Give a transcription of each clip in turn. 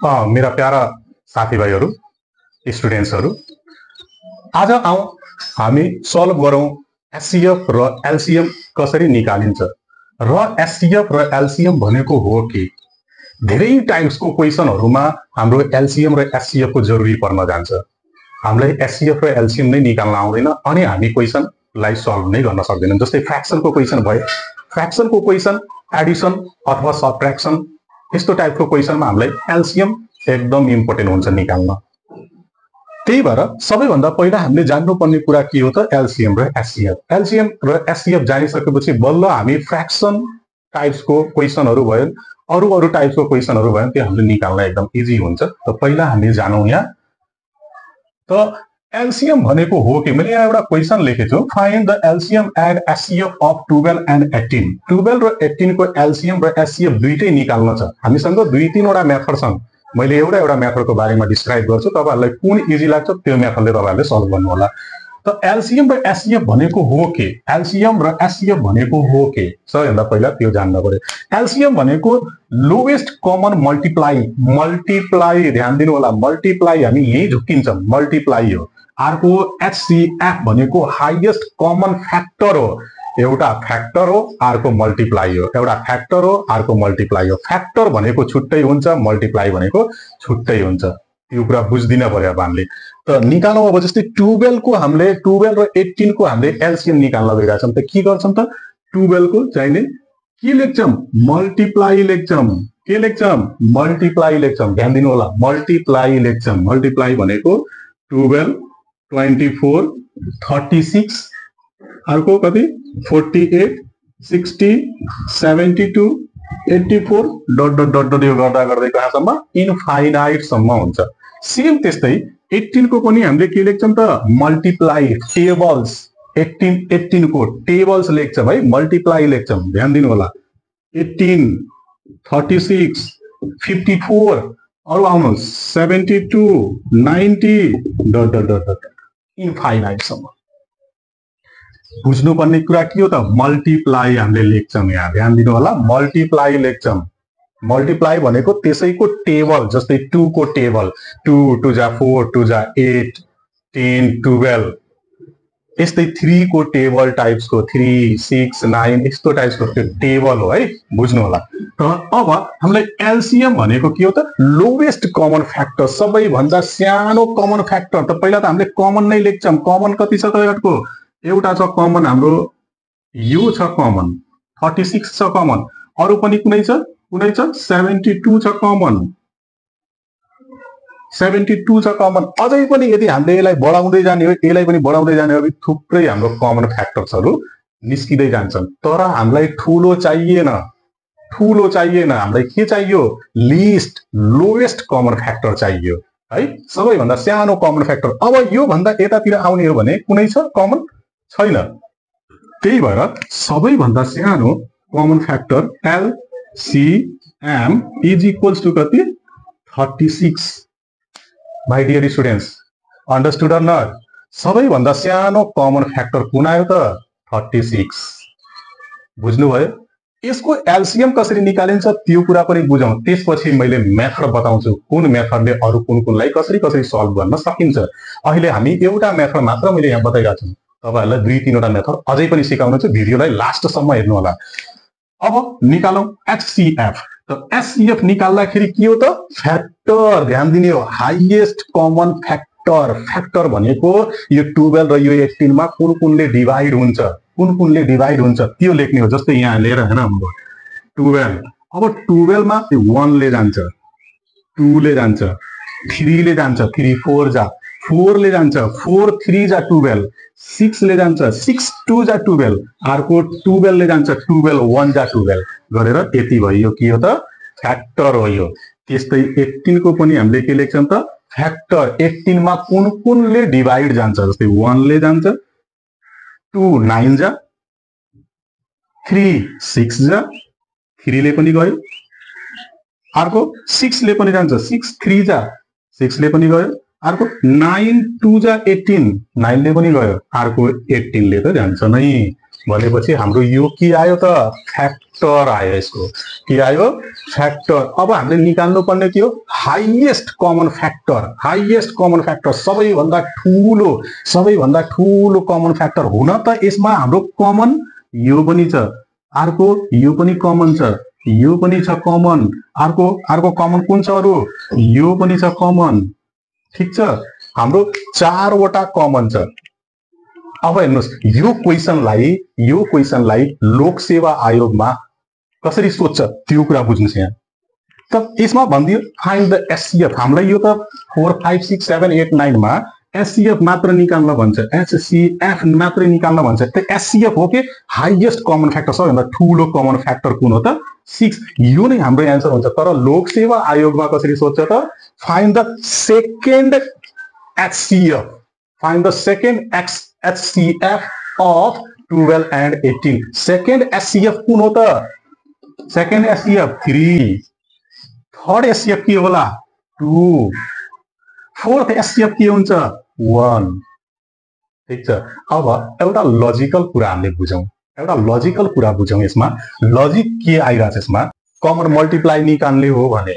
मेरा प्यारा साथीभाइहरू स्टुडेन्ट्सहरू आज आउँ हामी सल्भ गरौँ एचसीएफ र एलसीएम कसरी निकालिन्छ र एचसीएफ र एलसीएम भनेको हो कि धेरै टाइप्सको क्वेशनहरुमा हाम्रो एलसीएम र एचसीएफ को जरुरी पर्न जान्छ। हामीलाई एचसीएफ र एलसीएम नै निकाल्न आउँदैन अनि हामी क्वेशनलाई सल्भ नै गर्न सक्दैनौं। जस्तै फ्र्याक्सनको क्वेशन भयो, फ्र्याक्सनको क्वेशन एडिसन अथवा सबट्र्याक्सन यस्तो टाइपको क्वेशनमा हामीलाई एलसीएम एकदम इम्पोर्टेन्ट हुन्छ निकाल्न। त्यही भएर सबैभन्दा पहिला हामीले जान्नुपर्ने कुरा के हो त एलसीएम र एचसीएफ। एलसीएम र एचसीएफ जानिसकेपछि बल्ल हामी फ्र्याक्सन टाइप्सको क्वेशनहरु भयो, अरु टाइप्सको क्वेशनहरु भयो त्यो हामीले निकाल्न एकदम इजी हुन्छ। त पहिला हामी जानौं यहाँ त एलसीएम भनेको हो कि मैले यहाँ एउटा क्वेशन लेखेको छु, find the LCM and HCF of 12 and 18। 12 र 18 को एलसीएम र एचसीएफ दुईटै निकाल्न छ। हामीसँग दुई तीनवटा मेथड छन्। मैले एउटा मेथडको बारेमा डिस्क्राइब गर्छु, तपाईहरुलाई कुन इजी लाग्छ त्यो मेथडले तपाईहरुले सल्भ गर्नु होला। त एलसीएम र एचसीएफ भनेको हो के, एलसीएम र एचसीएफ भनेको हो के सबैभन्दा पहिला त्यो जान्न पर्यो। एलसीएम भनेको लोएस्ट कमन मल्टिप्लाई, मल्टिप्लाई ध्यान दिनु होला, मल्टिप्लाई हामी यही झुक्किन्छौं, मल्टिप्लाई हो। अर्को एचसीएफ भनेको हाईएस्ट कमन फ्याक्टर हो। एउटा फ्याक्टर हो, अर्को मल्टिप्लाई हो, एउटा फ्याक्टर हो, अर्को मल्टिप्लाई हो। फ्याक्टर भनेको छुट्टै हुन्छ, मल्टिप्लाई भनेको छुट्टै हुन्छ। यो कुरा बुझ्दिन पर्यो अब हामीले। त निकालौं अब जस्तै 12 को हामीले 12 र 18 को हामीले एलसीएम निकाल्न गइराछौं। त के गर्छौं त 12 को चाहिने के लेख्छौं मल्टिप्लाई लेख्छौं। के लेख्छौं मल्टिप्लाई लेख्छौं। ध्यान दिनु होला मल्टिप्लाई लेख्छौं। मल्टिप्लाई भनेको 12 24 36 अर्को कति 48 60 72 84 डट डट डट डट यो गर्दा गर्दै कहाँसम्म इन्फाइनाइट सम्म हुन्छ। सेम त्यस्तै 18 को पनि हामीले के लेख्छौं त मल्टिप्लाई टेबल्स। 18 को टेबल्स लेख्छौं है, मल्टिप्लाई लेख्छौं। ध्यान दिनु होला 18 36 54 अरु आउनुहोस् 72 90 dot dot dot dot infinite सम्म। बुझ्नुपर्ने कुरा के हो त मल्टिप्लाई हामीले लेख्छौं। यहाँ ध्यान दिनु होला मल्टिप्लाई लेख्छौं। मल्टिप्लाई भनेको त्यसैको टेबल, जस्तै 2 को टेबल 2 2 जा 4 2 जा 8 10 12 यस्तै 3 को टेबल टाइप्सको 3 6 9 यस्तो टाइप्सको त्यो टेबल हो है, बुझ्नु होला। त अब हामीलाई एलसीएम भनेको के हो त लोएस्ट कमन फ्याक्टर, सबैभन्दा सानो कमन फ्याक्टर। त पहिला त हामीले कमन नै लेख्छौं। कमन कति छ त यसको एउटा छ कमन, हाम्रो यो छ कमन 36 छ कमन, अरु पनि कुनै छ 72 छ कमन, 72 छ कमन। अझै पनि यदि हामीले यसलाई बढाउँदै जाने हो, यसलाई पनि बढाउँदै जाने हो, थुप्रै हाम्रो कमन फ्याक्टर्सहरु निस्किँदै जान्छन्। तर हामीलाई ठूलो चाहिएन, ठूलो चाहिएन। हामीलाई के चाहियो लिस्ट लोएस्ट कमन फ्याक्टर चाहियो है, सबैभन्दा सानो कमन फ्याक्टर। अब यो भन्दा यतातिर आउने हो भने कुनै छ कमन छैन। त्यही भएर सबैभन्दा सानो common factor LCM is equals to कति 36। My dear students understood or not? सबैभन्दा सानो कमन फ्याक्टर कुन आयो त 36। बुझ्नुभयो? यसको एलसीएम कसरी निकालिन्छ त्यो कुरा पनि बुझौं। त्यसपछि मैले मेथड बताउँछु कुन मेथडले अरु कुनलाई कसरी सल्भ गर्न सकिन्छ। अहिले हामी एउटा मेथड मात्र मैले यहाँ बताइरहेको छु, तपाईहरुलाई दुई तीनवटा मेथड अझै पनि सिकाउनु छु। भिडियोलाई लास्टसम्म हेर्नु होला। अब निकालौं एचसीएफ। त एचसीएफ निकाल्दाखेरि के हो त फ्याक्टर। ध्यान दिने हो हाईएस्ट कमन फ्याक्टर। फ्याक्टर भनेको यो 12 र यो 18 मा कुनले डिभाइड हुन्छ, कुनले डिभाइड हुन्छ त्यो लेख्ने हो। जस्तै यहाँ लिएर हैन हाम्रो 12, अब 12 मा 1 ले जान्छ, 2 ले जान्छ, 3 ले जान्छ, 3 4 जा 4 ले जान्छ, 4 3 जा 12, 6 ले जान्छ, 6 2 जा 12, अर्को 12 ले जान्छ, 12 1 जा 12 गरेर यति भयो। के हो त फ्याक्टर हो यो। त्यस्तै 18 को पनि हामीले के लेख्छौं त फ्याक्टर। 18 मा कुनले डिभाइड जान्छ, जस्तै 1 ले जान्छ, 2 9 जा, 3 6 जा, 3 ले पनि गयो, अर्को 6 ले पनि जान्छ, 6 3 जा 6 ले पनि गयो, अर्को 9 2 जा 18 9 ले पनि गयो, अर्को 18 ले त जान्छ नै। भनेपछि हाम्रो यो के आयो त फ्याक्टर आयो यसको के आयो फ्याक्टर अब हामीले निकाल्नु पर्ने के हो हाईएस्ट कमन फ्याक्टर सबैभन्दा ठूलो कमन फ्याक्टर हुन त यसमा हाम्रो कमन यो पनि छ अर्को यो पनि कमन छ यो पनि छ कमन अर्को कमन कुन छ अरु यो पनि छ कमन ठीक छ हाम्रो 4 वटा कमन छ अब हेर्नुस् यो क्वेशनलाई लोक सेवा आयोगमा कसरी सोध्छ त्यो कुरा बुझ्नुस् यहाँ त यसमा भन्दियो फाइन्ड द एचसीएफ हामीलाई यो त 4 5 6 7 8 9 मा एचसीएफ मात्र निकाल्न भन्छ एचसीएफ मात्र निकाल्न भन्छ त एचसीएफ हो के हाईएस्ट कमन फ्याक्टर सबैभन्दा ठूलो कमन फ्याक्टर कुन हो त 6 यो नै हाम्रो आन्सर हुन्छ तर लोक सेवा आयोगमा कसरी सोध्छ त find the second HCF find the second HCF of 12 and 18 second HCF कुन हो त सेकेन्ड HCF 3 थर्ड HCF के होला 2 फोर्थ HCF के हुन्छ 1 ठीक छ अब एउटा लजिकल कुरा हामीले बुझौं यसमा लजिक के आइराछ यसमा कमन मल्टिप्लाई निकाल्ने हो भने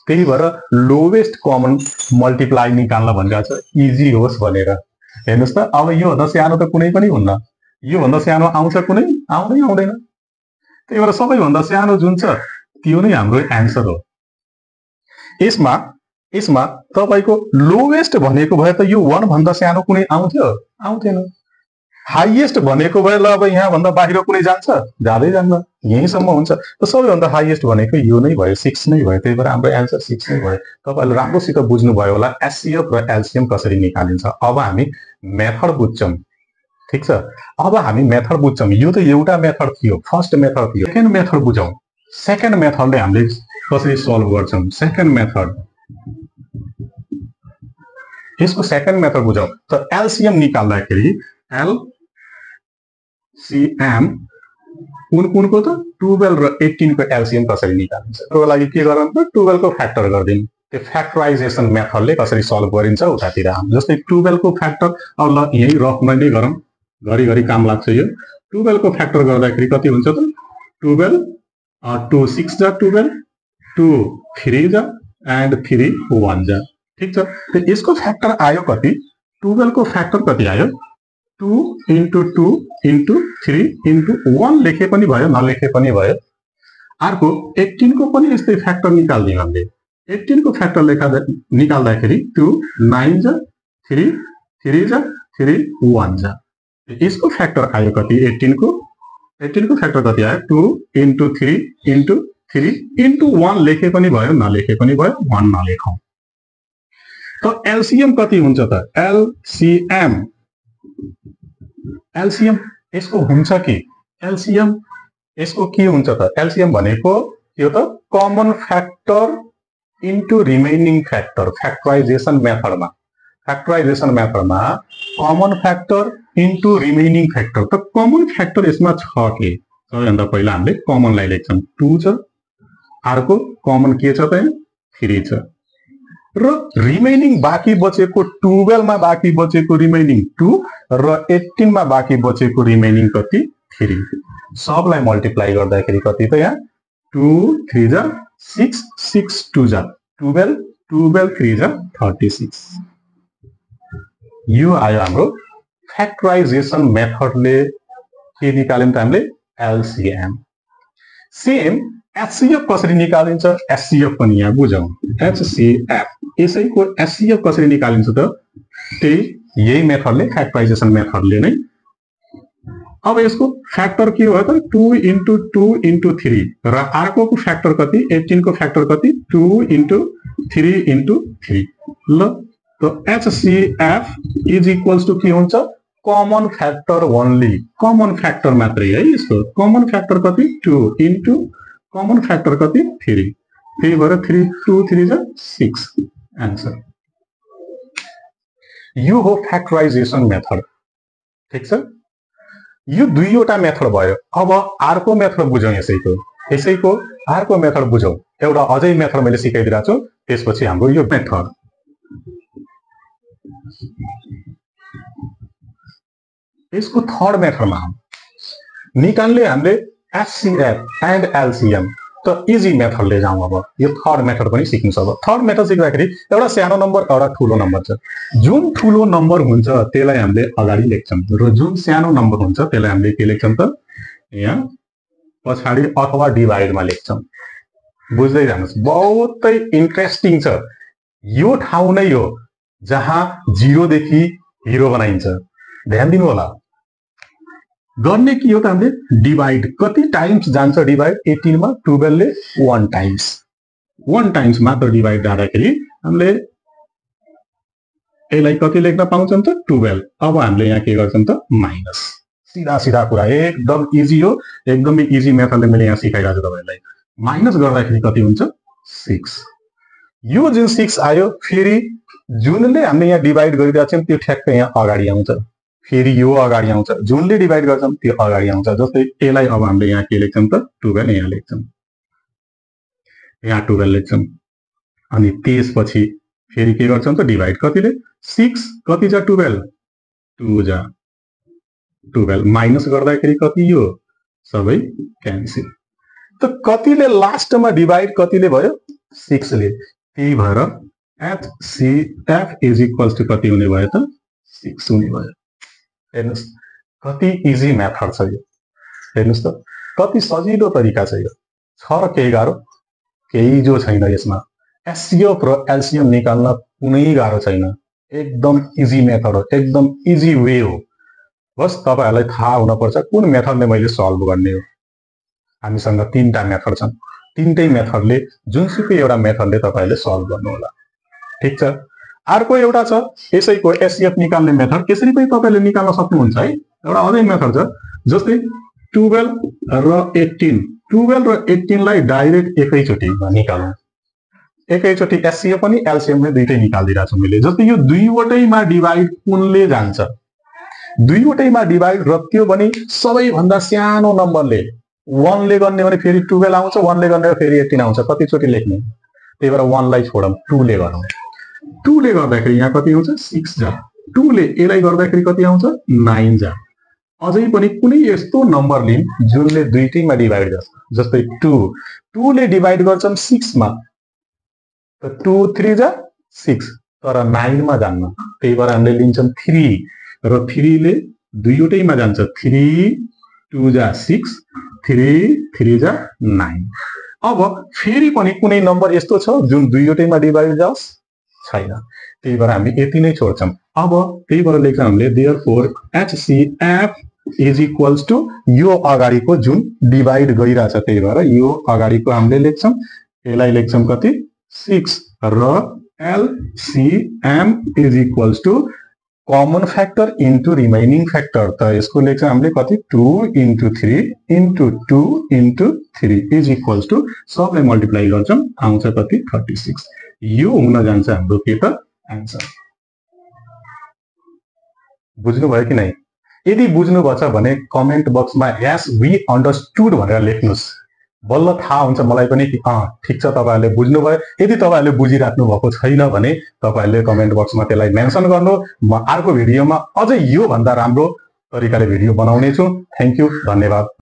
त्यही भएर लोवेस्ट कमन मल्टिप्लाई निकाल्न भनिरहेछ इजी होस् भनेर हेर्नुस् त अब यो भन्दा सानो त कुनै पनि हुन्न यो भन्दा सानो आउँछ कुनै आउँदैन त्यही भएर सबैभन्दा सानो जुन छ त्यो नै हाम्रो आन्सर हो यसमा तपाईको लोवेस्ट भनेको भए त यो 1 भन्दा सानो कुनै आउँथेन हाईएस्ट भनेको भए ल अब यहाँ भन्दा बाहिर कुनै जान्छ जाँदै जान्न यहीसम्म हुन्छ त सबैभन्दा हाईएस्ट भनेको यो नै भयो 6 नै भयो त्यही भएर हाम्रो आन्सर 6 नै भयो तपाईहरुले राम्रोसित बुझ्नु भयो होला एचसीएफ र एलसीएम कसरी निकालिन्छ अब हामी मेथड बुझ्छौं ठीक छ अब हामी मेथड बुझ्छौं यो त एउटा मेथड थियो फर्स्ट मेथड थियो सेकेन्ड मेथड बुझौं सेकेन्ड मेथडले हामीले कसरी सल्भ गर्छौं सेकेन्ड मेथड यसको सेकेन्ड मेथड बुझौं त एलसीएम निकाल्दाखेरि एलसीएम कुनको त 12 र 18 को एलसीएम कसरी निकालिन्छ त्यसको लागि के गर्नु त 12 को फ्याक्टर गर्दिनु त्यो फ्याक्टराइजेसन मेथडले कसरी सल्भ गरिन्छ उतातिर जस्तै 12 को फ्याक्टर अब ल यही रफमा नै गरौँ घरी काम लाग्छ यो 12 को फ्याक्टर गर्दाखेरि कति हुन्छ त 12 2 6 जा 12 2 3 जा एन्ड 3 1 जा ठीक छ त यसको फ्याक्टर आयो कति 12 को फ्याक्टर कति आयो 2 into 2 into 3 into 1 लेखे पनि भयो नलेखे पनि भयो अर्को 18 को पनि यस्तै फ्याक्टर निकाल्दियौ हामीले 18 को फ्याक्टर निकाल्दाखेरि 2 9 जा 3 3 जा 3 1 जा यसको फ्याक्टर आयो कति 18 को फ्याक्टर कति आयो 2 into 3 into 3 into 1 लेखे पनि भयो नलेखे पनि भयो 1 नलेखौं त एलसीएम कति हुन्छ त एलसीएम यसको हुन्छ कि एलसीएम यसको के हुन्छ त एलसीएम भनेको यो त common factor into remaining factor factorisation मेथडमा common factor into remaining factor त कमन फ्याक्टर यसमा छ के सबैभन्दा पहिला हामीले कमनलाई लेख्छौं 2 छ अर्को कमन के छ त 3 छ र रिमेनिङ बाँकी बचेको 12 मा बाँकी बचेको रिमेनिङ 2 र 18 मा बाँकी बचेको रिमेनिङ कति 3 सबलाई मल्टिप्लाई गर्दाखेरि कति त यहाँ 2 3 जा 6 6 2 जा 12 12 3 जा 36 यो आयो हाम्रो फ्याक्टराइजेसन मेथडले के निकाल्यौं त हामीले एलसीएम सेम एचसीएफ कसरी निकालिन्छ एचसीएफ पनि यहाँ बुझौं एचसीएफ यसैको एचसीएफ कसरी निकालिन्छ त त्यही यही मेथडले फ्याक्टराइजेसन मेथडले नै अब यसको फ्याक्टर के हो त 2 into 2 into 3 र अर्कोको फ्याक्टर कति 18 को फ्याक्टर कति 2 into 3 into 3 ल त एचसीएफ इज इक्वल्स टु के हुन्छ common factor only common factor मात्रै है यसको कमन फ्याक्टर कति 2 into कमन फ्याक्टर कति 3 त्यही भएर 3 2 3 जा 6 आन्सर यो हो फ्याक्टराइजेसन मेथड ठीक छ यो दुईवटा मेथड भयो अब अर्को मेथड बुझौं यसैको अर्को मेथड बुझौं एउटा अझै मेथड मैले सिकाइदिरहेको छु त्यसपछि हाम्रो यो मेथड यसको थर्ड मेथडमा निकाल्ने हामीले एचसीएफ एन्ड एलसीएम त इजी मेथडले जाउँ। अब यो थर्ड मेथड पनि सिक्नु छ। अब थर्ड मेथड सिक्दाखेरि एउटा सानो नम्बर एउटा ठुलो नम्बर छ। जुन ठुलो नम्बर हुन्छ त्यसलाई हामीले अगाडि लेख्छौँ र जुन सानो नम्बर हुन्छ त्यसलाई हामीले के लेख्छौँ त यहाँ पछाडि अथवा डिभाइडमा लेख्छौँ। बुझ्दै जानुहोस्, बहुतै इन्ट्रेस्टिङ छ। यो ठाउँ नै हो जहाँ 0 देखि हिरो बनाइन्छ। ध्यान दिनु होला। गर्ने के हो त हामीले डिभाइड कति टाइम्स जान्छ डिभाइड 18 मा 12 ले 1 टाइम्स मात्र डिभाइड जाँदाखेरि हामीले यसलाई कति लेख्न पाउँछौं त 12। अब हामीले यहाँ के गर्छौं त माइनस। सीधा सीधा कुरा, एकदम इजी हो। एकदमै इजी मेथडले मैले यहाँ सिकाइरहेको छु तपाईहरुलाई। माइनस गर्दाखेरि कति हुन्छ 6। यो जुन 6 आयो फेरि जुनले हामीले यहाँ डिभाइड गरिरहेका छौं त्यो ठ्याक्कै यहाँ अगाडि आउँछ। फेरि यो अगाडि आउँछ, जुनले डिभाइड गर्छौं त्यो अगाडि आउँछ। जस्तै यसलाई अब हामीले यहाँ के लेख्छौं त 12 यहाँ लेख्छौं, यहाँ 12 लेख्छौं। अनि त्यसपछि फेरि के गर्छौं त डिभाइड कतिले 6 कति जा 12 2 जा 12 माइनस गर्दाखेरि कति यो सबै क्यान्सल। त कतिले लास्टमा डिभाइड कतिले भयो 6 ले। त्यही भएर HCF इज इक्वल्स टु कति हुने भयो त 6 हुने भयो। हेर्नुस् कति इजी मेथड छ यो। हेर्नुस् त कति सजिलो तरिका छ यो। छ र केही गाह्रो केही जो छैन यसमा। एचसीएफ र एलसीएम निकाल्न कुनै गाह्रो छैन। एकदम इजी मेथड हो, एकदम इजी वे हो। बस तपाईहरुलाई थाहा हुनुपर्छ कुन मेथडले मैले सल्भ गर्ने हो। हामीसँग 3टा मेथड छन्। 3टै मेथडले जुनसुकै एउटा मेथडले तपाईहरुले सल्भ गर्नु होला। ठीक छ। अर्को एउटा छ यसैको एचसीएफ निकाल्ने मेथड। यसरी पनि तपाईले निकाल्न सक्नुहुन्छ है। एउटा अझै मेथड छ जस्तै 12 र 18। 12 र 18 लाई डाइरेक्ट एकैचोटी निकालौं। एकैचोटी एचसीएफ पनि एलसीएम पनि दुईटै निकालिदिरहेको छु मैले। जस्तै यो दुईवटैमा डिभाइड कुनले जान्छ, दुईवटैमा डिभाइड र त्यो पनि सबैभन्दा सानो नम्बरले 1 ले गर्ने भने फेरि 12 आउँछ, 1 ले गर्ने फेरि 18 आउँछ। कतिचोटी लेख्ने, त्यही भएर 1 लाई छोडौं 2 ले गरौँ। 2 ले गर्दाखेरि यहाँ कति आउँछ 6 जा। 2 ले यसलाई गर्दाखेरि कति आउँछ 9 जा। अझै पनि कुनै यस्तो नम्बर लिन जुनले दुईटैमा डिभाइड गर्छ। जस्तै 2 ले डिभाइड गर्छौं 6 मा त 2 3 जा 6 तर 9 मा जान्न। त्यही भएर हामीले लिन्छौं 3 र 3 ले दुईवटैमा जान्छ। 3 2 जा 6 3 3 जा 9। अब फेरि पनि कुनै नम्बर यस्तो छ जुन दुईवटैमा डिभाइड जाओस् छैन। त्यही भएर हामी यति नै छोड्छौं। अब त्यही भएर लेख्छौं हामीले therefore HCF is equals to यो अगाडिको जुन डिभाइड गरिरहेछ त्यही भएर यो अगाडिको हामीले लेख्छौं। यसलाई लेख्छौं कति 6 र LCM is equals to common factor into remaining factor. त यसको लेख्छौं हामीले कति 2 into 3 into 2 into 3 is equals to सबलाई मल्टिप्लाई गर्छौं आउँछ कति 36। यो हुन जान्छ हाम्रो के त आन्सर। बुझ्नु भयो कि नै? यदि बुझ्नु भएछ भने कमेन्ट बक्समा यस वी अन्डरस्टुड भनेर लेख्नुस्। बल्ल थाहा हुन्छ मलाई पनि कि ठीक छ तपाईहरुले बुझ्नुभयो। यदि तपाईहरुले बुझिराख्नु भएको छैन भने तपाईहरुले कमेन्ट बक्समा त्यसलाई मेन्सन गर्नु। म अर्को भिडियोमा अझै यो भन्दा राम्रो तरिकाले भिडियो बनाउने छु। थ्यांक यू, धन्यवाद।